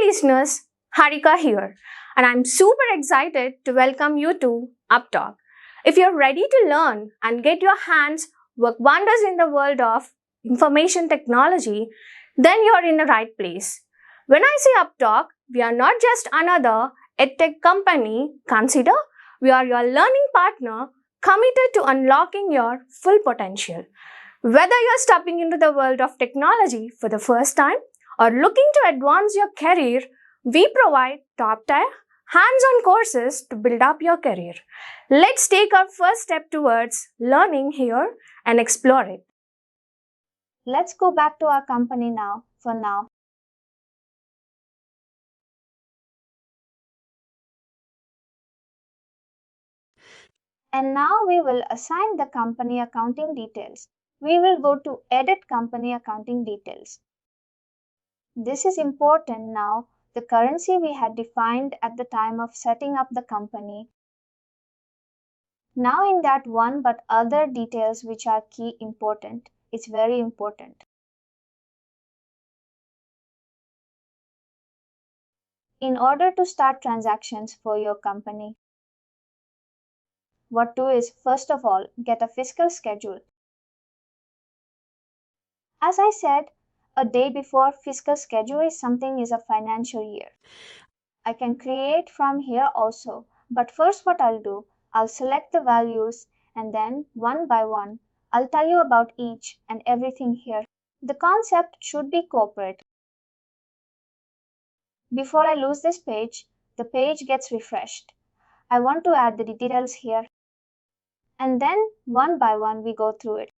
listeners, Harika here, and I'm super excited to welcome you to UppTalk. If you're ready to learn and get your hands work wonders in the world of information technology, then you're in the right place. When I say UppTalk, we are not just another edtech company. Consider we are your learning partner committed to unlocking your full potential. Whether you're stepping into the world of technology for the first time or looking to advance your career, we provide top-tier, hands-on courses to build up your career. Let's take our first step towards learning here and explore it. Let's go back to our company now, for now. And now we will assign the company accounting details. We will go to Edit Company Accounting Details. This is important now. The currency we had defined at the time of setting up the company. Now in that one but other details which are key important. It's very important. In order to start transactions for your company, what to is first of all get a fiscal schedule. As I said, a day before fiscal schedule is something is a financial year. I can create from here also, but first what I'll do, I'll select the values and then one by one, I'll tell you about each and everything here. The concept should be corporate. Before I lose this page, the page gets refreshed. I want to add the details here. And then one by one we go through it.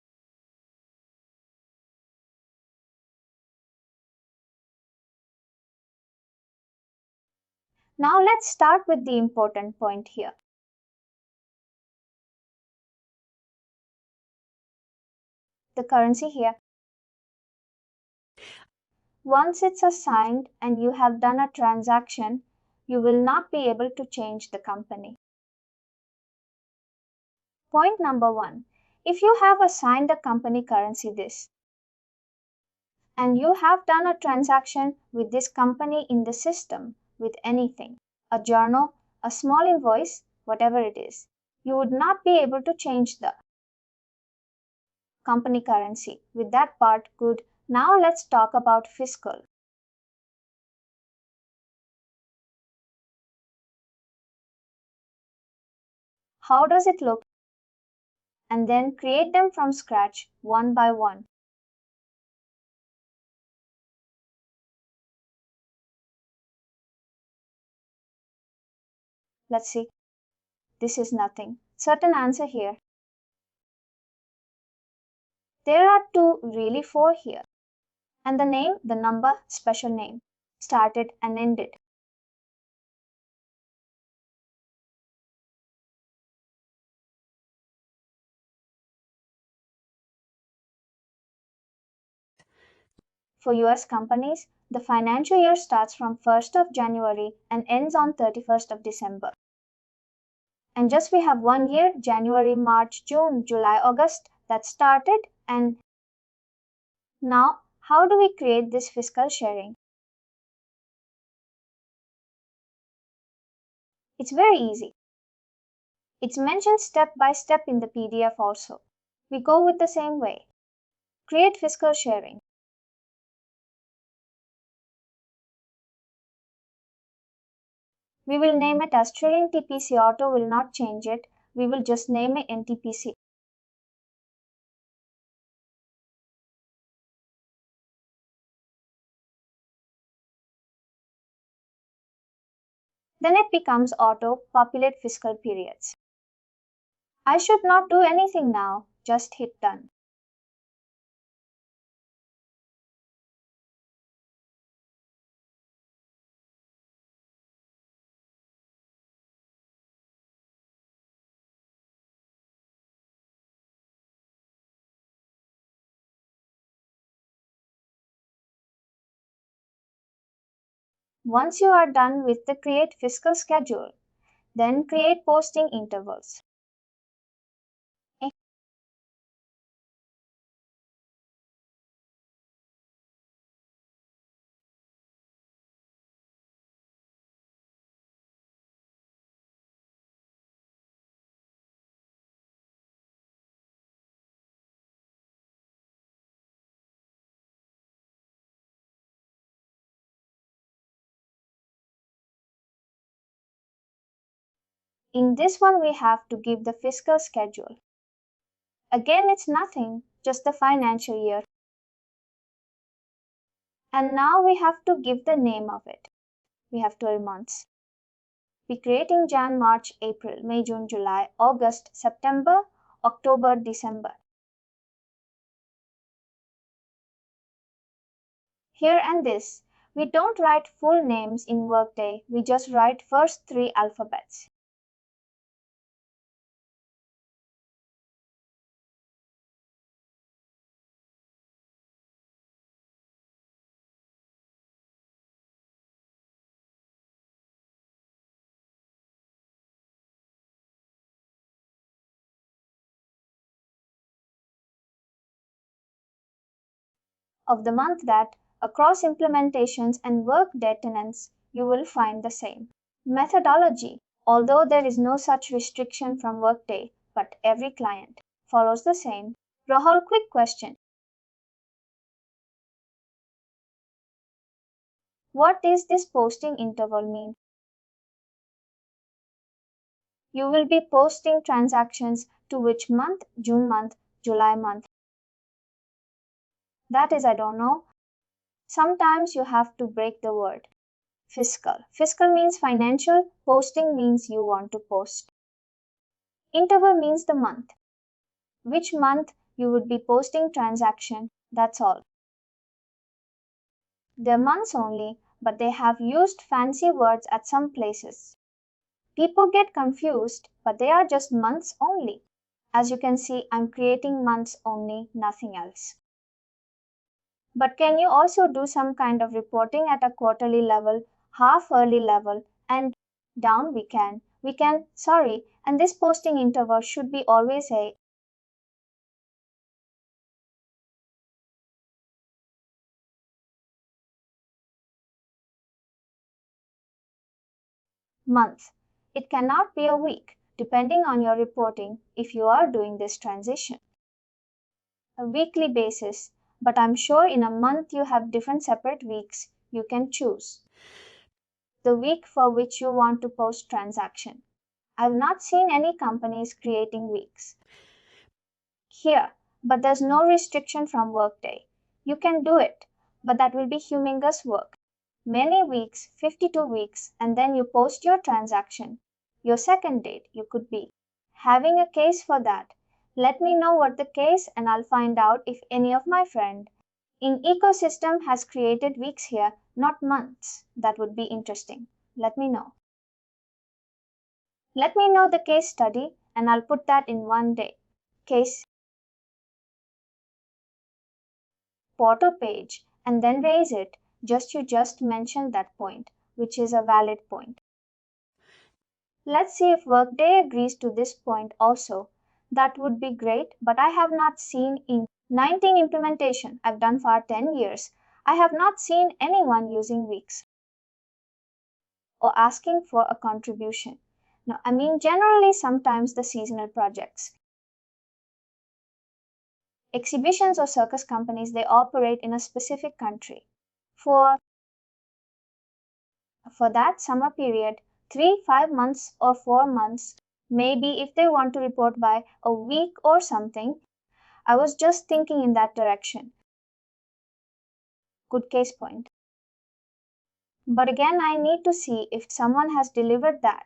Now let's start with the important point here. The currency here. Once it's assigned and you have done a transaction, you will not be able to change the company. Point number one, if you have assigned a company currency this, and you have done a transaction with this company in the system with anything, a journal, a small invoice, whatever it is, you would not be able to change the company currency. With that part, good. Now let's talk about fiscal. How does it look? And then create them from scratch one by one. Let's see. This is nothing. Certain answer here. There are two, really four here. And the name, the number, special name. Started and ended. For US companies, the financial year starts from 1st of January and ends on 31st of December. And just we have 1 year, January, March, June, July, August, that started. And now, how do we create this fiscal sharing? It's very easy. It's mentioned step by step in the PDF also. We go with the same way. Create fiscal sharing. We will name it as Trilling TPC Auto, will not change it. We will just name it NTPC. Then it becomes auto populate fiscal periods. I should not do anything now, just hit done. Once you are done with the create fiscal schedule, then create posting intervals. In this one, we have to give the fiscal schedule. Again, it's nothing, just the financial year. And now we have to give the name of it. We have 12 months. We creating Jan, March, April, May, June, July, August, September, October, December. Here and this, we don't write full names in Workday, we just write first three alphabets. Of the month that, across implementations and Workday tenants, you will find the same. Methodology. Although there is no such restriction from Workday, but every client follows the same. Rahul, quick question. What is this posting interval mean? You will be posting transactions to which month? June month, July month. That is, I don't know. Sometimes you have to break the word. Fiscal. Fiscal means financial, posting means you want to post. Interval means the month. Which month you would be posting transaction, that's all. They're months only, but they have used fancy words at some places. People get confused, but they are just months only. As you can see, I'm creating months only, nothing else. But can you also do some kind of reporting at a quarterly level, half yearly level, and down we can, sorry, and this posting interval should be always a month. It cannot be a week, depending on your reporting if you are doing this transition. A weekly basis, but I'm sure in a month you have different separate weeks you can choose. The week for which you want to post transaction. I've not seen any companies creating weeks. Here, but there's no restriction from Workday. You can do it, but that will be humongous work. Many weeks, 52 weeks, and then you post your transaction. Your second date, you could be having a case for that. Let me know what the case and I'll find out if any of my friend in ecosystem has created weeks here, not months. That would be interesting. Let me know. Let me know the case study and I'll put that in one day. Case portal page and then raise it. You just mentioned that point, which is a valid point. Let's see if Workday agrees to this point also. That would be great, but I have not seen in 19 implementation I've done for 10 years. I have not seen anyone using weeks or asking for a contribution. Now, I mean, generally, sometimes the seasonal projects, exhibitions or circus companies, they operate in a specific country. For that summer period, 3, 5 months or 4 months, maybe if they want to report by a week or something. I was just thinking in that direction. Good case point. But again, I need to see if someone has delivered that.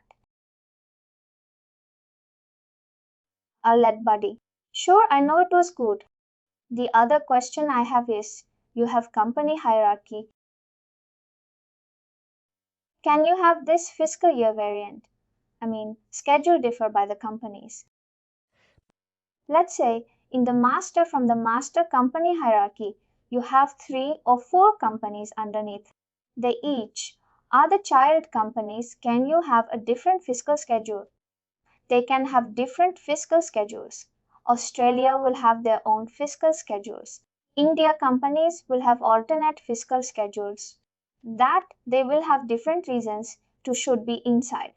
I'll let Buddy. Sure, I know it was good. The other question I have is, you have company hierarchy. Can you have this fiscal year variant? I mean, schedule differ by the companies. Let's say in the master from the master company hierarchy, you have 3 or 4 companies underneath. They each are the child companies. Can you have a different fiscal schedule? They can have different fiscal schedules. Australia will have their own fiscal schedules. India companies will have alternate fiscal schedules. That they will have different reasons to should be inside.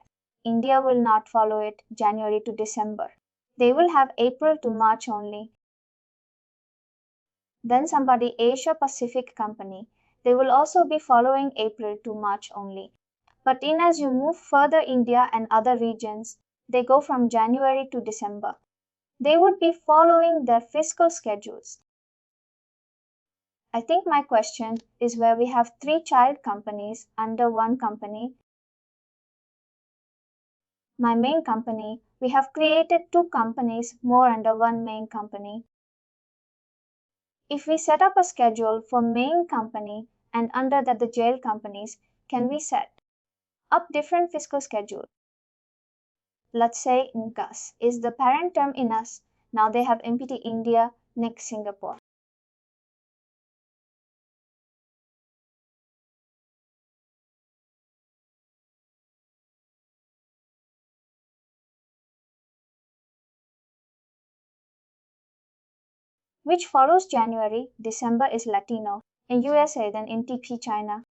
India will not follow it January to December. They will have April to March only. Then somebody Asia Pacific company, they will also be following April to March only. But in as you move further India and other regions, They go from January to December. They would be following their fiscal schedules. I think my question is where we have three child companies under one company. My main company, we have created two companies more under one main company. If we set up a schedule for main company and under that the jail companies, can we set up different fiscal schedule? Let's say INCAS is the parent term in us. Now they have MPT India, next Singapore. Which follows January, December is Latino. In USA, then NTP China.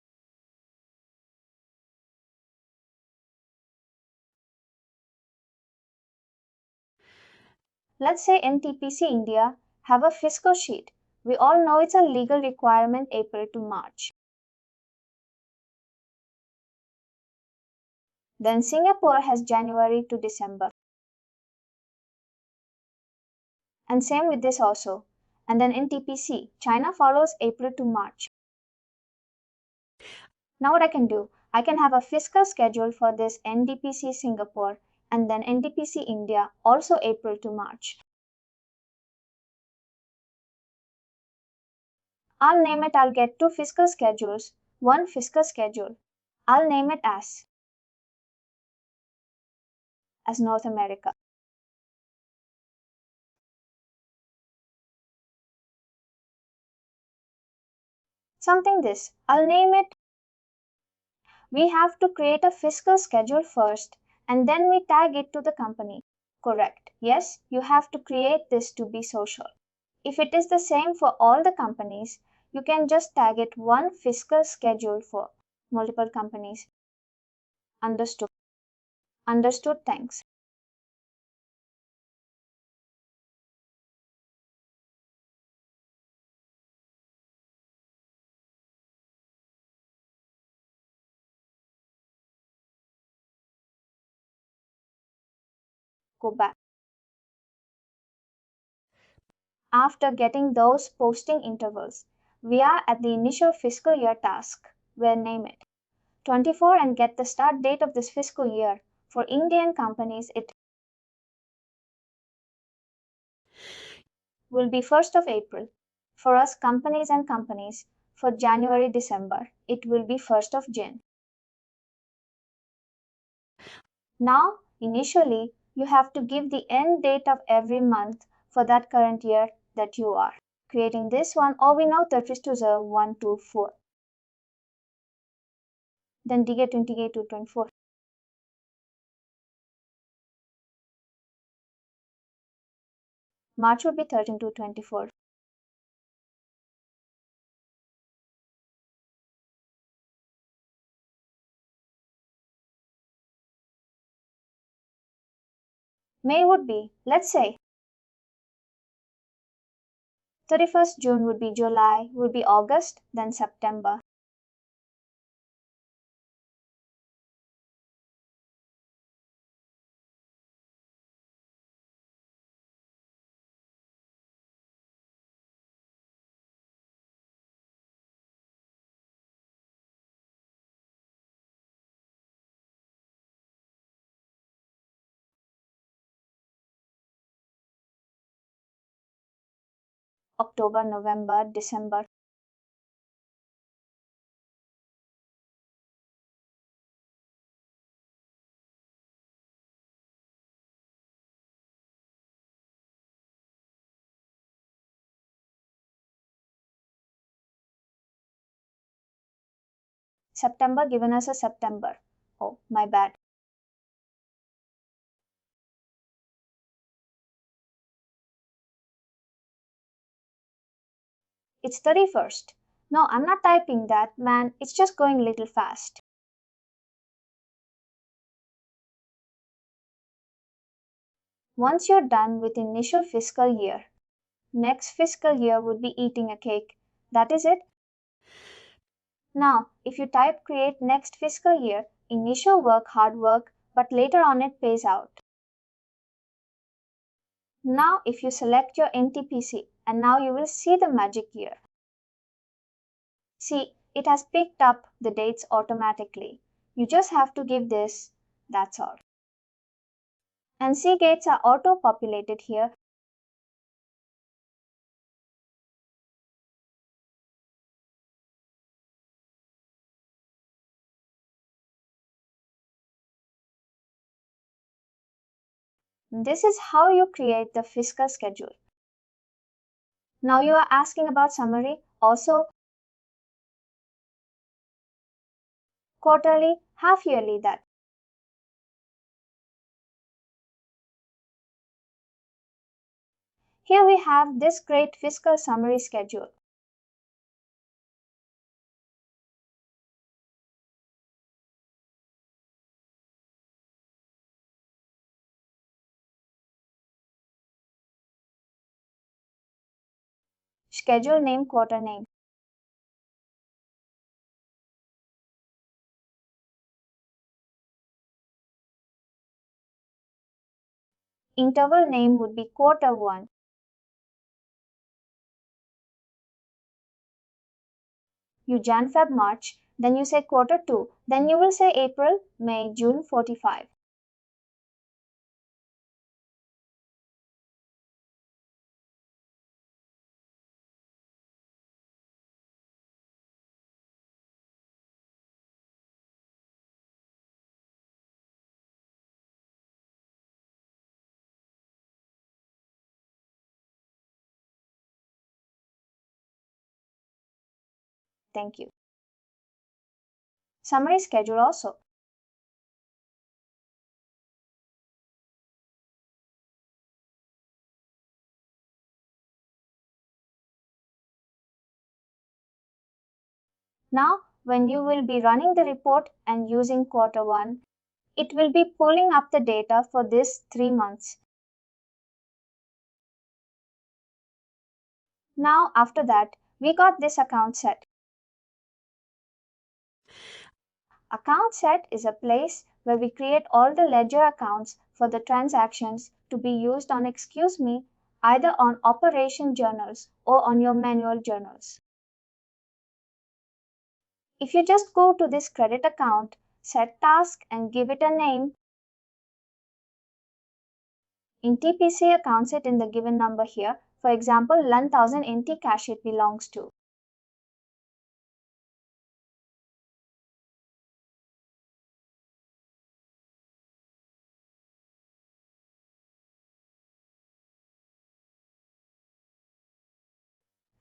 Let's say NTPC India have a fiscal sheet. We all know it's a legal requirement April to March. Then Singapore has January to December. And same with this also. And then NTPC, China follows April to March. Now what I can do, I can have a fiscal schedule for this NDPC Singapore and then NDPC India, also April to March. I'll name it, I'll get two fiscal schedules, one fiscal schedule. I'll name it as North America. Something this, I'll name it. We have to create a fiscal schedule first and then we tag it to the company. Correct. Yes, you have to create this to be social. If it is the same for all the companies, you can just tag it one fiscal schedule for multiple companies. Understood. Understood, thanks. Go back. After getting those posting intervals, we are at the initial fiscal year task, where name it 24 and get the start date of this fiscal year. For Indian companies, it will be 1st of April. For us companies and companies, for January December, it will be 1st of Jan. Now, initially, you have to give the end date of every month for that current year that you are creating this one, or we know 30 to 0, 1, 2, 4. Then digit 28 to 24. March would be 13 to 24. May would be, let's say, 31st June would be July, would be August, then September. October, November, December. September given us a September. Oh, my bad. It's 31st. No, I'm not typing that, man. It's just going a little fast. Once you're done with initial fiscal year, next fiscal year would be eating a cake. That is it. Now, if you type create next fiscal year, initial work, hard work, but later on it pays out. Now if you select your NTPC, and now you will see the magic year. See, it has picked up the dates automatically. You just have to give this, that's all. And see, dates are auto-populated here. This is how you create the fiscal schedule. Now you are asking about summary, also quarterly, half yearly that. Here we have this great fiscal summary schedule. Schedule name, quarter name. Interval name would be quarter 1. You Jan, Feb, March, then you say quarter 2, then you will say April, May, June 45. Thank you. Summary schedule also. Now, when you will be running the report and using quarter 1, it will be pulling up the data for this 3 months. Now, after that, we got this account set. Account set is a place where we create all the ledger accounts for the transactions to be used on, either on operation journals or on your manual journals. If you just go to this credit account, set task and give it a name, in TPC account set in the given number here, for example, 1000 NT cash it belongs to.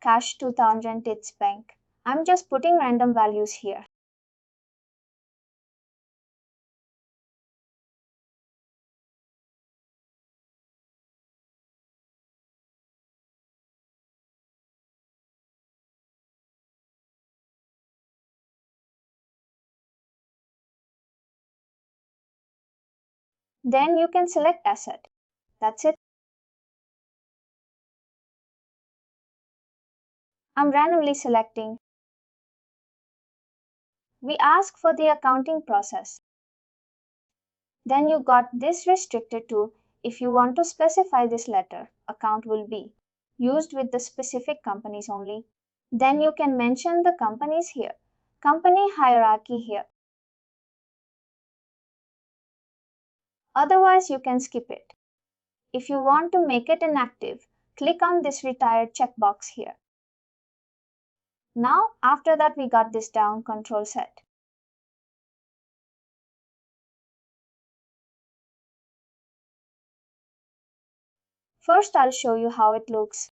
Cash 2000 its bank. I'm just putting random values here. Then you can select asset. That's it. I'm randomly selecting. We ask for the accounting process. Then you got this restricted to if you want to specify this letter, account will be used with the specific companies only. Then you can mention the companies here. Company hierarchy here. Otherwise, you can skip it. If you want to make it inactive, click on this retired checkbox here. Now, after that, we got this down control set. First, I'll show you how it looks.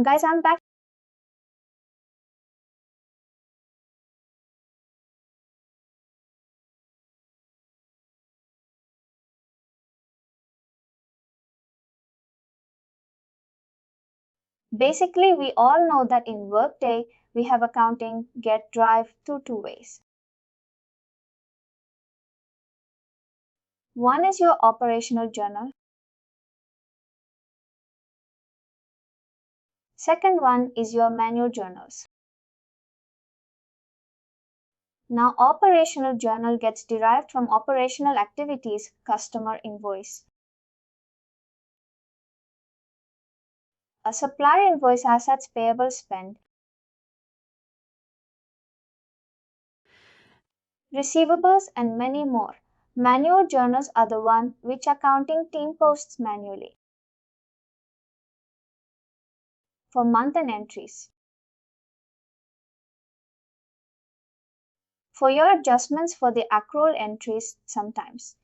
Guys, I'm back. Basically, we all know that in Workday, we have accounting get drive through 2 ways. One is your operational journal. Second one is your manual journals. Now, operational journal gets derived from operational activities, customer invoice. A supplier invoice assets payable spend. Receivables and many more. Manual journals are the one which accounting team posts manually. For month-end entries. For your adjustments for the accrual entries sometimes.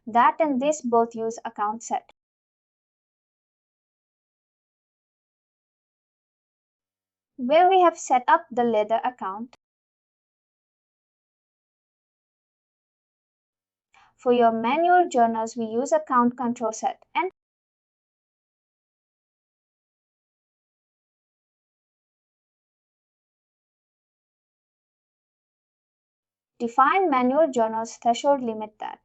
That and this both use account set. Where we have set up the ledger account. For your manual journals, we use account control set and define manual journals threshold limit that.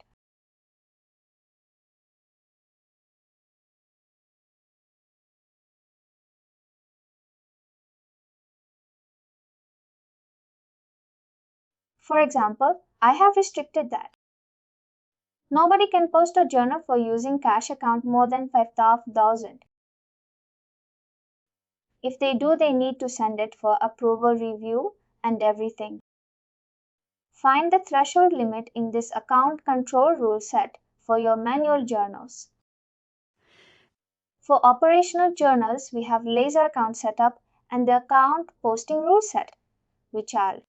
For example, I have restricted that. Nobody can post a journal for using cash account more than 5,000. If they do, they need to send it for approval review and everything. Find the threshold limit in this account control rule set for your manual journals. For operational journals, we have laser account setup and the account posting rule set, which I'll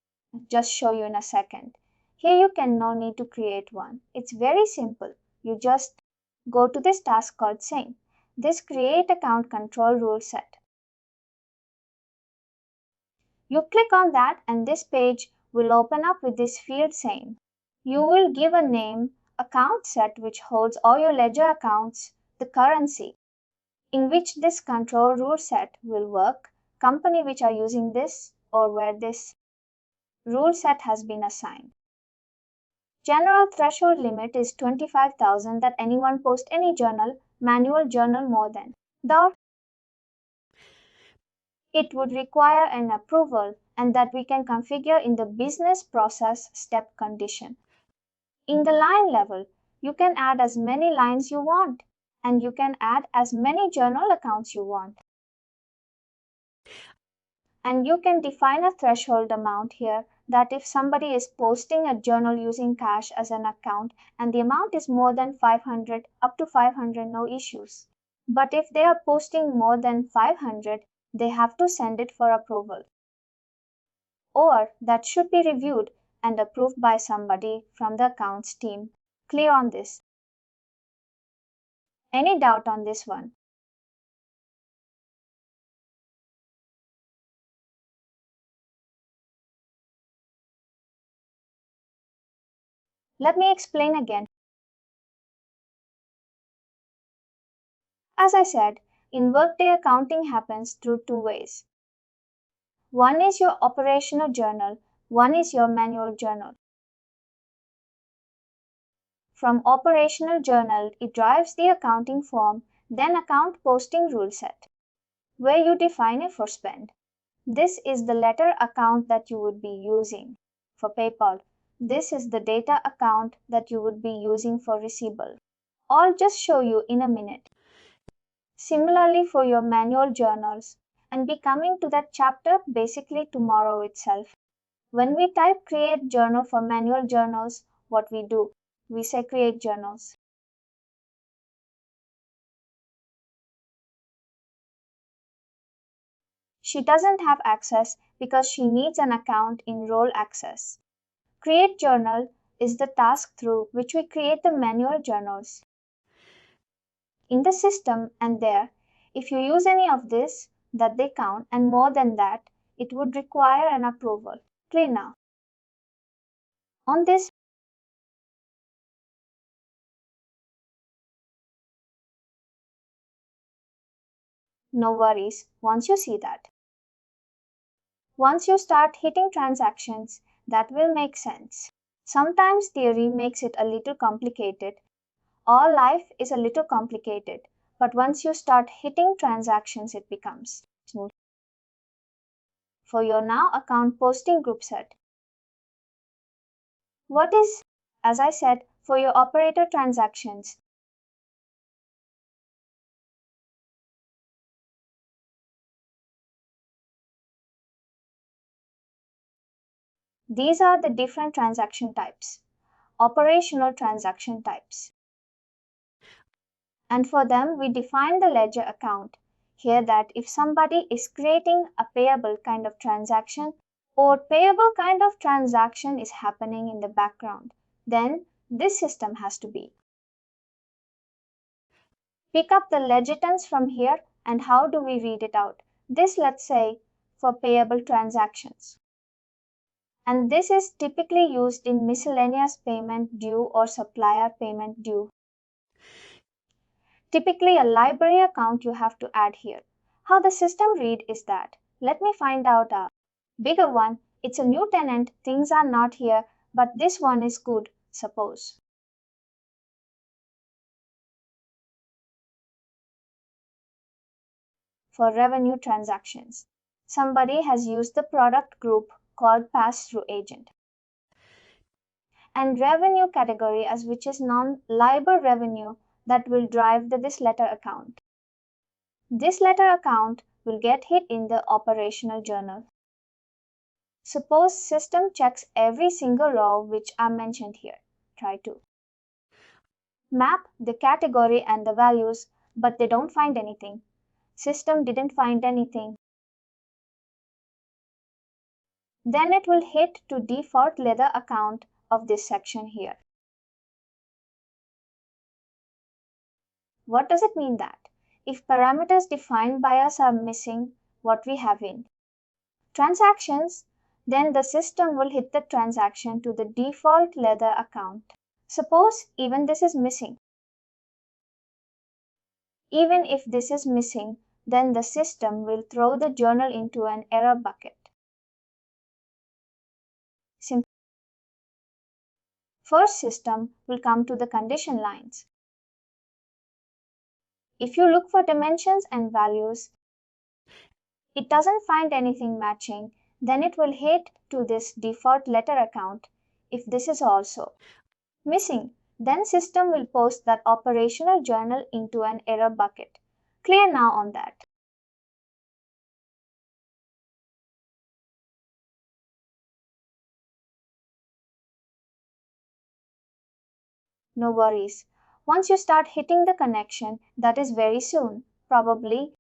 just show you in a second. Here you can no need to create one. It's very simple. You just go to this task called same. This create account control rule set. You click on that and this page will open up with this field same. You will give a name account set which holds all your ledger accounts, the currency in which this control rule set will work, company which are using this or where this rule set has been assigned. General threshold limit is 25,000 that anyone post any journal, manual journal more than. Though it would require an approval and that we can configure in the business process step condition. In the line level, you can add as many lines you want and you can add as many journal accounts you want. And you can define a threshold amount here that if somebody is posting a journal using cash as an account and the amount is more than 500, up to 500, no issues. But if they are posting more than 500, they have to send it for approval. Or that should be reviewed and approved by somebody from the accounts team. Clear on this? Any doubt on this one? Let me explain again. As I said, in Workday accounting happens through two ways. One is your operational journal, one is your manual journal. From operational journal, it drives the accounting form, then account posting rule set, where you define it for spend. This is the letter account that you would be using for PayPal. This is the data account that you would be using for receivable. I'll just show you in a minute. Similarly for your manual journals, and be coming to that chapter basically tomorrow itself. When we type create journal for manual journals, what we do? We say create journals. She doesn't have access because she needs an account in role access. Create journal is the task through which we create the manual journals. In the system and there, if you use any of this, that they count and more than that, it would require an approval. Clear now? On this, no worries once you see that. Once you start hitting transactions, that will make sense. Sometimes theory makes it a little complicated. All life is a little complicated, but once you start hitting transactions, it becomes smooth. for your now account posting group set. What is, as I said, for your operator transactions. These are the different transaction types, operational transaction types. And for them, we define the ledger account here that if somebody is creating a payable kind of transaction or payable kind of transaction is happening in the background, then this system has to be. Pick up the legitons from here and how do we read it out? This, let's say, for payable transactions. And this is typically used in miscellaneous payment due or supplier payment due. Typically a library account you have to add here. How the system read is that, let me find out a bigger one. It's a new tenant, things are not here, but this one is good, suppose. For revenue transactions, somebody has used the product group called pass-through agent. And revenue category as which is non-LIBOR revenue that will drive this letter account. This letter account will get hit in the operational journal. Suppose system checks every single row which are mentioned here. Try to map the category and the values, but they don't find anything. System didn't find anything. Then it will hit to default leather account of this section here. What does it mean that? If parameters defined by us are missing what we have in transactions, then the system will hit the transaction to the default leather account. Suppose even this is missing. Even if this is missing, then the system will throw the journal into an error bucket. First, system will come to the condition lines. If you look for dimensions and values, it doesn't find anything matching, then it will hit to this default letter account. If this is also missing, then system will post that operational journal into an error bucket. Clear now on that. No worries. Once you start hitting the connection, that is very soon, probably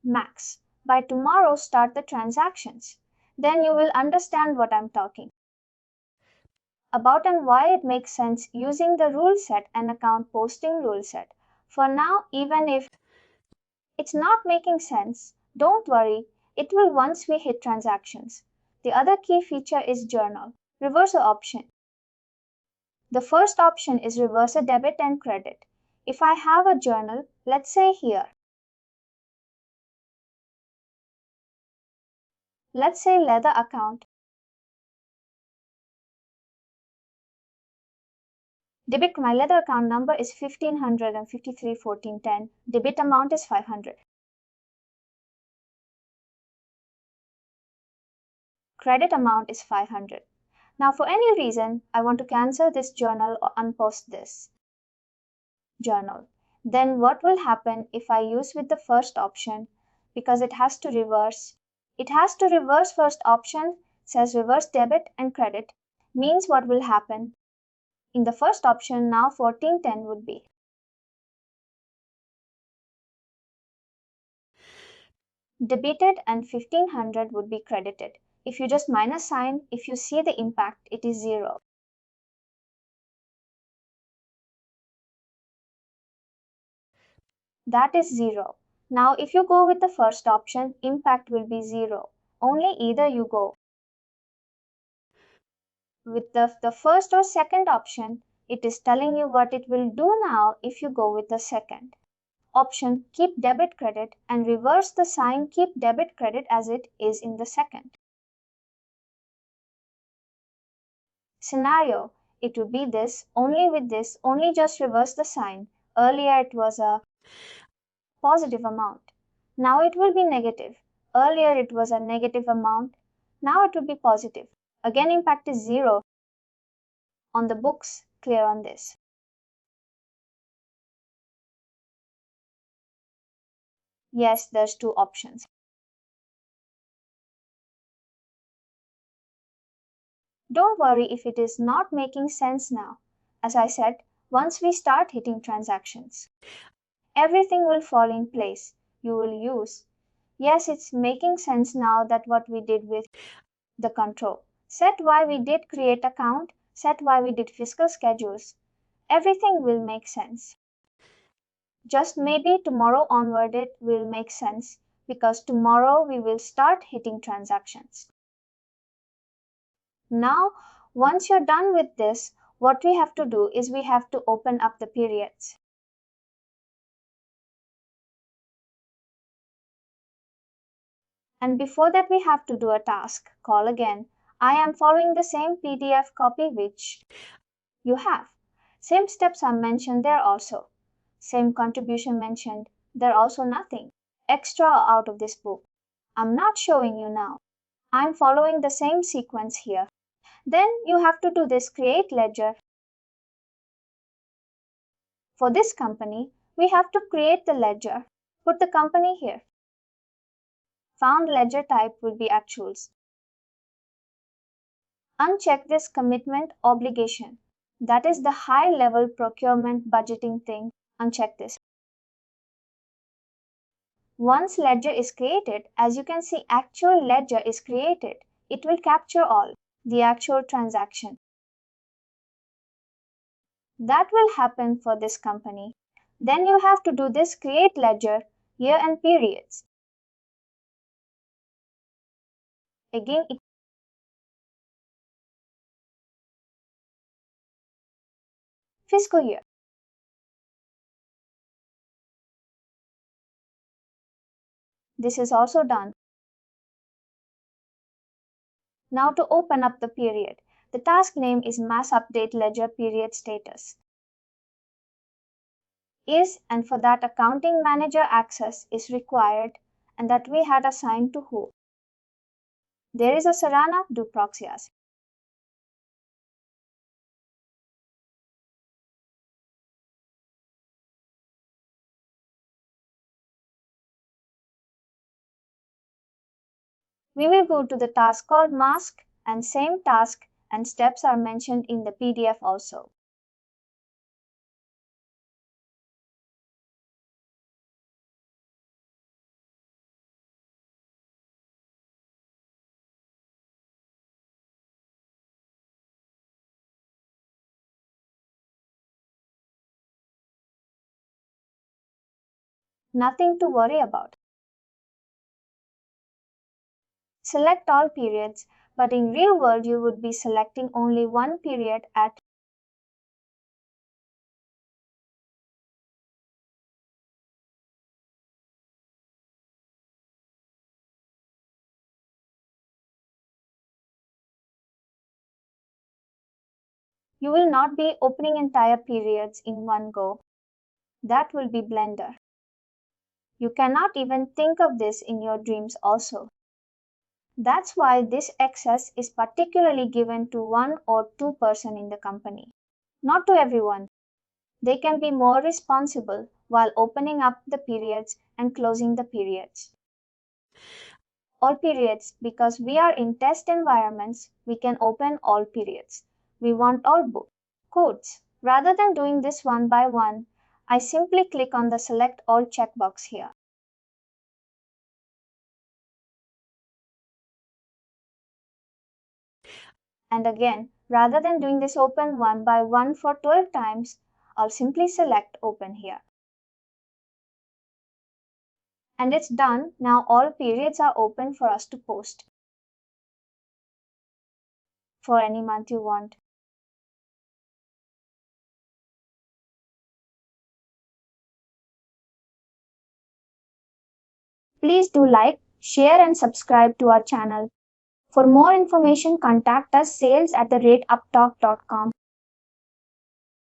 max. By tomorrow, start the transactions. Then you will understand what I'm talking about and why it makes sense using the rule set and account posting rule set. For now, even if it's not making sense, don't worry, it will once we hit transactions. The other key feature is journal, reverse option. The first option is reverse a debit and credit. If I have a journal, let's say here, let's say leather account, debit my leather account number is 15531410, debit amount is 500. Credit amount is 500. Now for any reason, I want to cancel this journal or unpost this journal. Then what will happen if I use with the first option? Because it has to reverse. It has to reverse first option, says reverse debit and credit. Means what will happen? In the first option, now 1410 would be debited and 1500 would be credited. If you just minus sign, if you see the impact, it is 0. That is 0. Now if you go with the first option, impact will be 0. Only either you go with the first or second option, it is telling you what it will do now if you go with the second option, keep debit credit, and reverse the sign keep debit credit as it is in the second scenario. It will be this, only with this, only just reverse the sign. Earlier it was a positive amount. Now it will be negative. Earlier it was a negative amount, now it will be positive. Again, impact is 0 on the books. Clear on this? Yes, there's two options. Don't worry if it is not making sense now. As I said, once we start hitting transactions, everything will fall in place. You will use. Yes, it's making sense now that what we did with the control. Set why we did create account, set why we did fiscal schedules. Everything will make sense. Just maybe tomorrow onward it will make sense because tomorrow we will start hitting transactions. Now, once you're done with this, what we have to do is we have to open up the periods. And before that, we have to do a task. Call again. I am following the same PDF copy which you have. Same steps are mentioned there also. Same contribution mentioned. There also nothing extra out of this book. I'm not showing you now. I'm following the same sequence here. Then you have to do this create ledger. For this company, we have to create the ledger. Put the company here. Found ledger type will be actuals. Uncheck this commitment obligation. That is the high level procurement budgeting thing. Uncheck this. Once ledger is created, as you can see, actual ledger is created. It will capture all the actual transaction. That will happen for this company. Then you have to do this create ledger, year and periods. Again, fiscal year. This is also done. Now to open up the period. The task name is mass update ledger period status. Is and for that accounting manager access is required and that we had assigned to who. There is a Sarana do proxias. We will go to the task called mask and same task and steps are mentioned in the PDF also. Nothing to worry about. Select all periods, but in real world you would be selecting only one period at you will not be opening entire periods in one go. That will be Blender. You cannot even think of this in your dreams also. That's why this access is particularly given to one or two person in the company, not to everyone. They can be more responsible while opening up the periods and closing the periods. All periods, because we are in test environments, we can open all periods. We want all book codes. Rather than doing this one by one, I simply click on the select all checkbox here. And again, rather than doing this open one by one for 12 times, I'll simply select open here. And it's done. Now all periods are open for us to post for any month you want. Please do like, share and subscribe to our channel. For more information, contact us sales@upptalk.com.